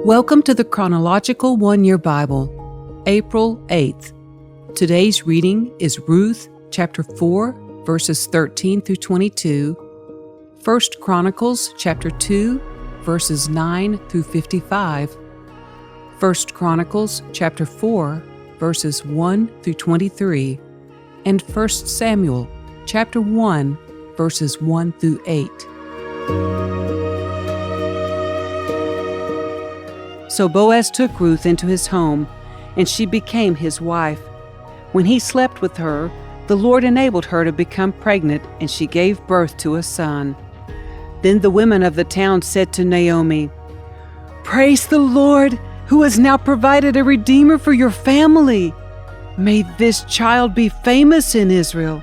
Welcome to the Chronological One-Year Bible, April 8th. Today's reading is Ruth chapter 4, verses 13 through 22, 1 Chronicles chapter 2, verses 9 through 55, 1 Chronicles chapter 4, verses 1 through 23, and 1 Samuel chapter 1, verses 1 through 8. So Boaz took Ruth into his home, and she became his wife. When he slept with her, the Lord enabled her to become pregnant, and she gave birth to a son. Then the women of the town said to Naomi, "Praise the Lord, who has now provided a redeemer for your family. May this child be famous in Israel.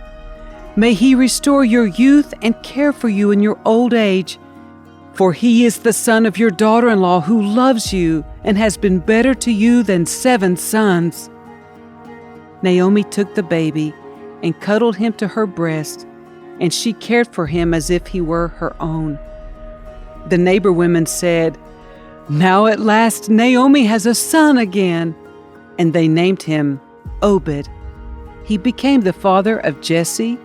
May he restore your youth and care for you in your old age. For he is the son of your daughter-in-law who loves you and has been better to you than 7 sons." Naomi took the baby and cuddled him to her breast, and she cared for him as if he were her own. The neighbor women said, "Now at last Naomi has a son again," and they named him Obed. He became the father of Jesse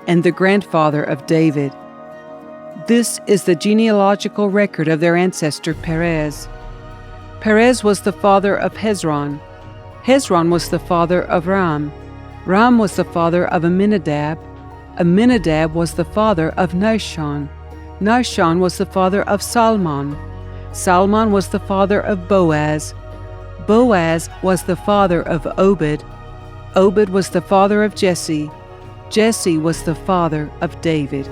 and the grandfather of David. This is the genealogical record of their ancestor Perez. Perez was the father of Hezron. Hezron was the father of Ram. Ram was the father of Amminadab. Amminadab was the father of Nahshon. Nahshon was the father of Salmon. Salmon was the father of Boaz. Boaz was the father of Obed. Obed was the father of Jesse. Jesse was the father of David.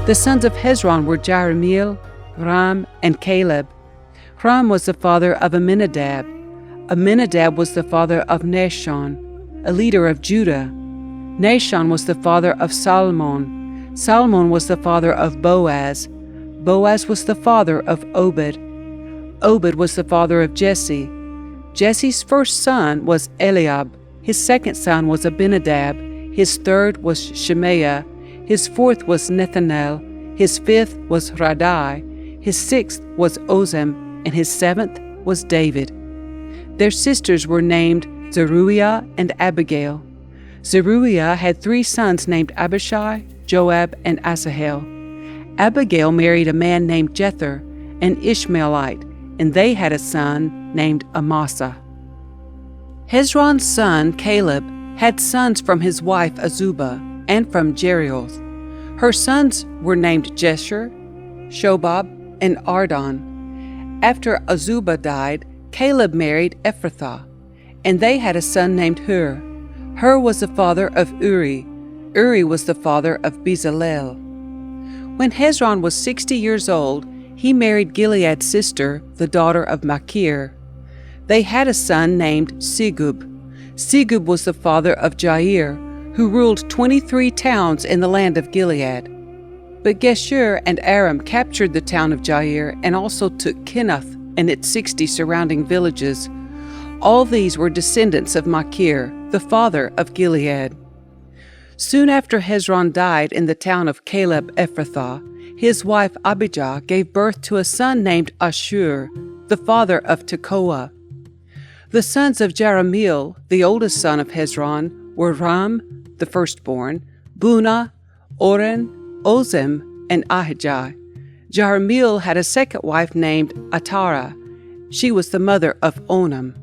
The sons of Hezron were Jerahmeel, Ram, and Caleb. Ram was the father of Amminadab. Amminadab was the father of Nahshon, a leader of Judah. Nahshon was the father of Salmon. Salmon was the father of Boaz. Boaz was the father of Obed. Obed was the father of Jesse. Jesse's first son was Eliab. His second son was Abinadab. His third was Shemaiah. His fourth was Nethanel. His fifth was Radai. His sixth was Ozem. And his seventh was David. Their sisters were named Zeruiah and Abigail. Zeruiah had 3 sons named Abishai, Joab, and Asahel. Abigail married a man named Jether, an Ishmaelite, and they had a son named Amasa. Hezron's son Caleb had sons from his wife Azubah and from Jerioth. Her sons were named Jesher, Shobab, and Ardon. After Azubah died, Caleb married Ephrathah, and they had a son named Hur. Hur was the father of Uri. Uri was the father of Bezalel. When Hezron was 60 years old, he married Gilead's sister, the daughter of Machir. They had a son named Segub. Segub was the father of Jair, who ruled 23 towns in the land of Gilead. But Geshur and Aram captured the town of Jair and also took Kenath and its 60 surrounding villages. All these were descendants of Machir, the father of Gilead. Soon after Hezron died in the town of Caleb Ephrathah, his wife Abijah gave birth to a son named Ashur, the father of Tekoa. The sons of Jerahmeel, the oldest son of Hezron, were Ram, the firstborn, Bunah, Oren, Ozem, and Ahijah. Jerahmeel had a second wife named Atara. She was the mother of Onam.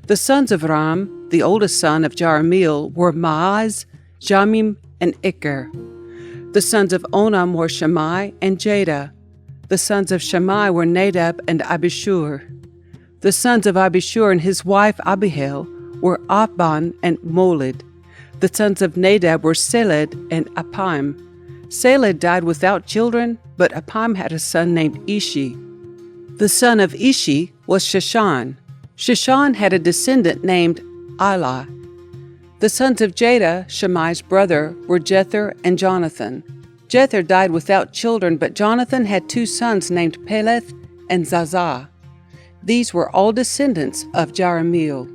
The sons of Ram, the oldest son of Jerahmeel, were Maaz, Jamim, and Iker. The sons of Onam were Shammai and Jada. The sons of Shammai were Nadab and Abishur. The sons of Abishur and his wife Abihail were Abban and Molid. The sons of Nadab were Seled and Apim. Seled died without children, but Apim had a son named Ishi. The son of Ishi was Sheshan. Sheshan had a descendant named Ilah. The sons of Jada, Shammai's brother, were Jether and Jonathan. Jether died without children, but Jonathan had 2 sons named Peleth and Zazah. These were all descendants of Jerahmeel.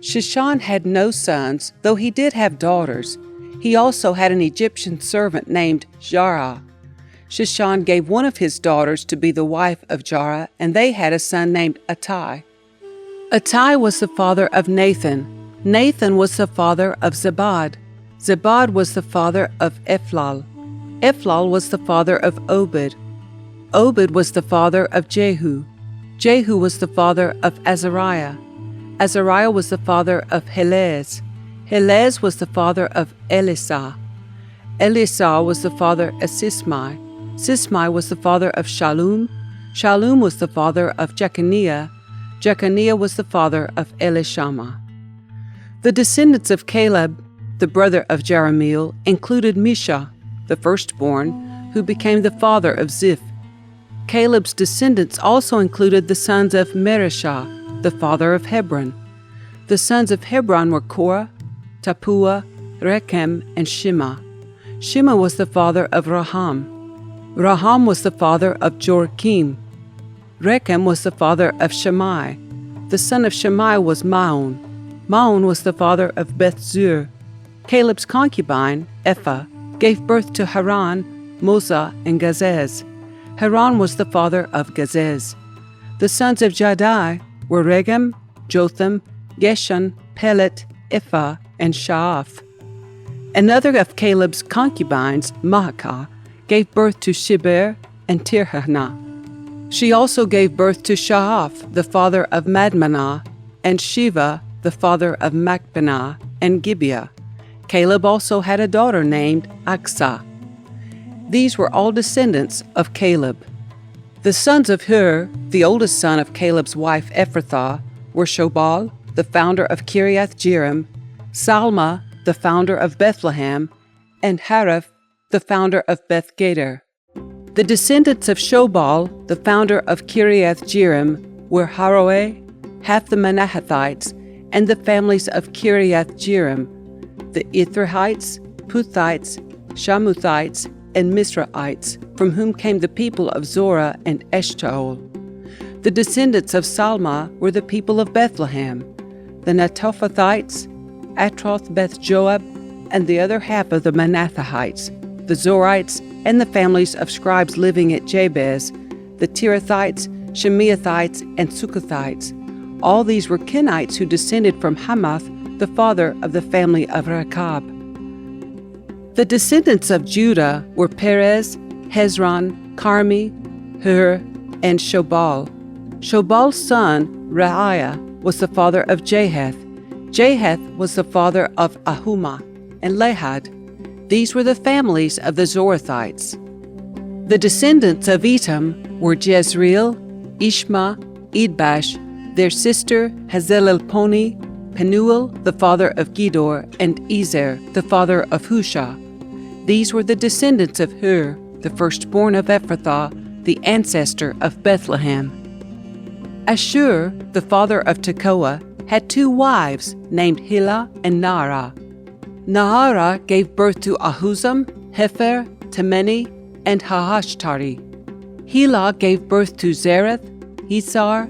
Sheshan had no sons, though he did have daughters. He also had an Egyptian servant named Jarrah. Sheshan gave one of his daughters to be the wife of Jarrah, and they had a son named Attai. Attai was the father of Nathan. Nathan was the father of Zabad. Zabad was the father of Ephlal. Ephlal was the father of Obed. Obed was the father of Jehu. Jehu was the father of Azariah. Azariah was the father of Helez. Helez was the father of Elisah. Elisah was the father of Sismai. Sismai was the father of Shallum. Shallum was the father of Jeconiah. Jeconiah was the father of Elishama. The descendants of Caleb, the brother of Jerahmeel, included Misha, the firstborn, who became the father of Ziph. Caleb's descendants also included the sons of Merishah, the father of Hebron. The sons of Hebron were Korah, Tappuah, Rechem, and Shema. Shema was the father of Raham. Raham was the father of Joachim. Rechem was the father of Shammai. The son of Shammai was Maon. Maon was the father of Beth-zur. Caleb's concubine, Ephah, gave birth to Haran, Moza, and Gazez. Haran was the father of Gazez. The sons of Jahdai were Regem, Jotham, Geshan, Pelet, Ephah, and Shaaph. Another of Caleb's concubines, Maacah, gave birth to Sheber and Tirhana. She also gave birth to Shaaph, the father of Madmanah, and Shiva, the father of Machbenah and Gibeah. Caleb also had a daughter named Aksah. These were all descendants of Caleb. The sons of Hur, the oldest son of Caleb's wife Ephrathah, were Shobal, the founder of Kiriath-Jearim, Salma, the founder of Bethlehem, and Hareph, the founder of Beth-Gader. The descendants of Shobal, the founder of Kiriath-Jearim, were Haroeh, half the Manahathites, and the families of Kiriath-Jearim, the Ithrahites, Puthites, Shamuthites, and Misraites, from whom came the people of Zorah and Eshtaol. The descendants of Salma were the people of Bethlehem, the Netophathites, Atroth Beth-Joab, and the other half of the Manathahites, the Zorites, and the families of scribes living at Jabez, the Tirathites, Shemeathites, and Sukkothites. All these were Kenites who descended from Hamath, the father of the family of Rechab. The descendants of Judah were Perez, Hezron, Carmi, Hur, and Shobal. Shobal's son, Reaiah, was the father of Jahath. Jahath was the father of Ahumah and Lahad. These were the families of the Zorathites. The descendants of Etam were Jezreel, Ishma, Idbash, their sister Hazelelponi, Penuel, the father of Gedor, and Ezer, the father of Hushah. These were the descendants of Hur, the firstborn of Ephrathah, the ancestor of Bethlehem. Ashur, the father of Tekoa, had two wives named Hilah and Naarah. Naarah gave birth to Ahuzam, Hefer, Temeni, and Hahashtari. Hilah gave birth to Zereth, Hesar,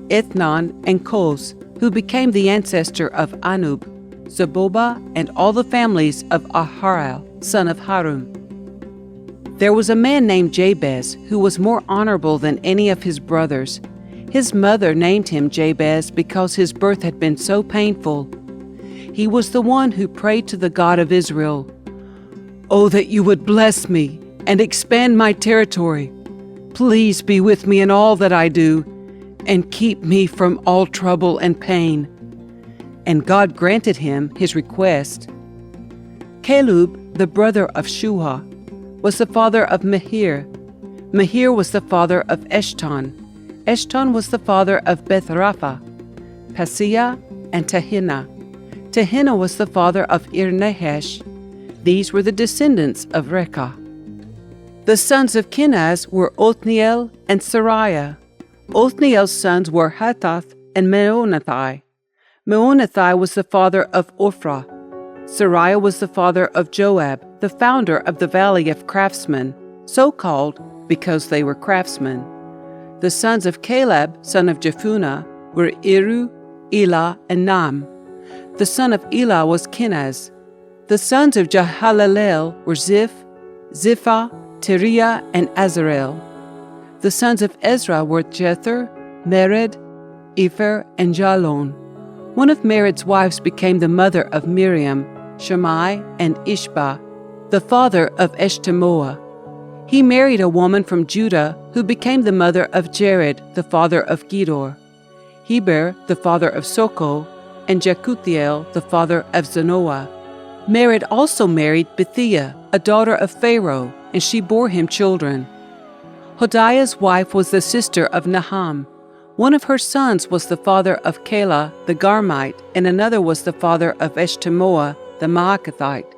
Ethnon, and Koz, who became the ancestor of Anub, Zebobah, and all the families of Aharal, son of Harum. There was a man named Jabez who was more honorable than any of his brothers. His mother named him Jabez because his birth had been so painful. He was the one who prayed to the God of Israel, "Oh, that you would bless me and expand my territory. Please be with me in all that I do, and keep me from all trouble and pain." And God granted him his request. Caleb, the brother of Shuah, was the father of Mehir. Mehir was the father of Eshton. Eshton was the father of Beth-Rapha, Paseah, and Tehinnah. Tehinnah was the father of Ir-Nahash. These were the descendants of Rekah. The sons of Kenaz were Othniel and Sariah. Othniel's sons were Hathath and Meonathai. Meonathai was the father of Ophrah. Sariah was the father of Joab, the founder of the Valley of Craftsmen, so called because they were craftsmen. The sons of Caleb, son of Jephunneh, were Iru, Elah, and Nam. The son of Elah was Kenaz. The sons of Jehalelel were Ziph, Ziphah, Teriah, and Azarel. The sons of Ezra were Jether, Mered, Epher, and Jalon. One of Mered's wives became the mother of Miriam, Shammai, and Ishbah, the father of Eshtemoa. He married a woman from Judah who became the mother of Jared, the father of Gedor, Heber, the father of Soko, and Jekuthiel, the father of Zanoah. Mered also married Bithiah, a daughter of Pharaoh, and she bore him children. Hodiah's wife was the sister of Naham. One of her sons was the father of Keilah the Garmite, and another was the father of Eshtemoa the Maakathite.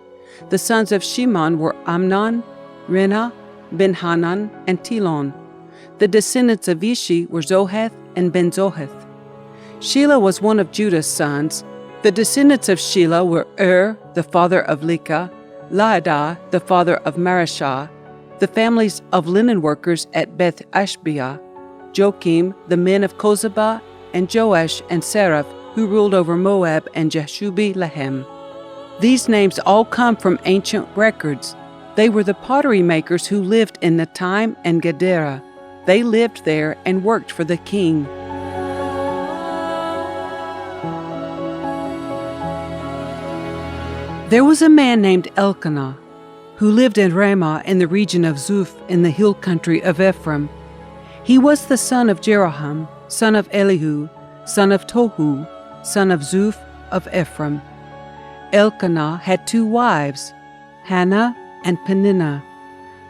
The sons of Shimon were Amnon, Rena, Ben-Hanan, and Tilon. The descendants of Ishi were Zoheth and Ben-Zoheth. Shelah was one of Judah's sons. The descendants of Shelah were the father of Lekah, Laadah, the father of Marashah, the families of linen workers at Beth Ashbea, Joachim, the men of Kozabah, and Joash and Seraph, who ruled over Moab, and Jashubi-Lehem. These names all come from ancient records. They were the pottery makers who lived in Netaim and Gedera. They lived there and worked for the king. There was a man named Elkanah, who lived in Ramah in the region of Zuph in the hill country of Ephraim. He was the son of Jerahmeel, son of Elihu, son of Tohu, son of Zuph of Ephraim. Elkanah had 2 wives, Hannah and Peninnah.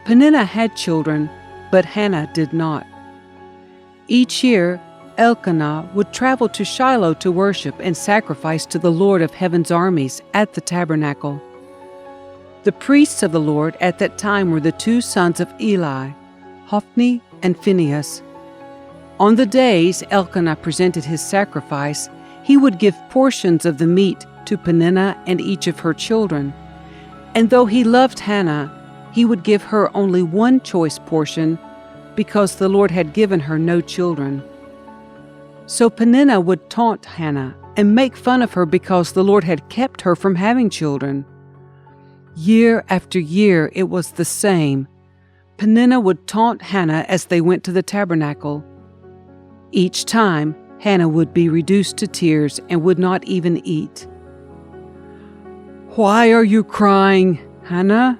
Peninnah had children, but Hannah did not. Each year, Elkanah would travel to Shiloh to worship and sacrifice to the Lord of heaven's armies at the tabernacle. The priests of the Lord at that time were the 2 sons of Eli, Hophni and Phinehas. On the days Elkanah presented his sacrifice, he would give portions of the meat to Peninnah and each of her children. And though he loved Hannah, he would give her only 1 choice portion, because the Lord had given her no children. So Peninnah would taunt Hannah and make fun of her because the Lord had kept her from having children. Year after year it was the same. Peninnah would taunt Hannah as they went to the tabernacle. Each time, Hannah would be reduced to tears and would not even eat. "Why are you crying, Hannah?"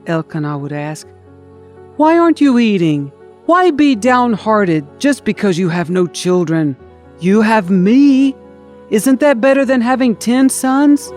Elkanah would ask. "Why aren't you eating? Why be downhearted just because you have no children? You have me. Isn't that better than having 10 sons?"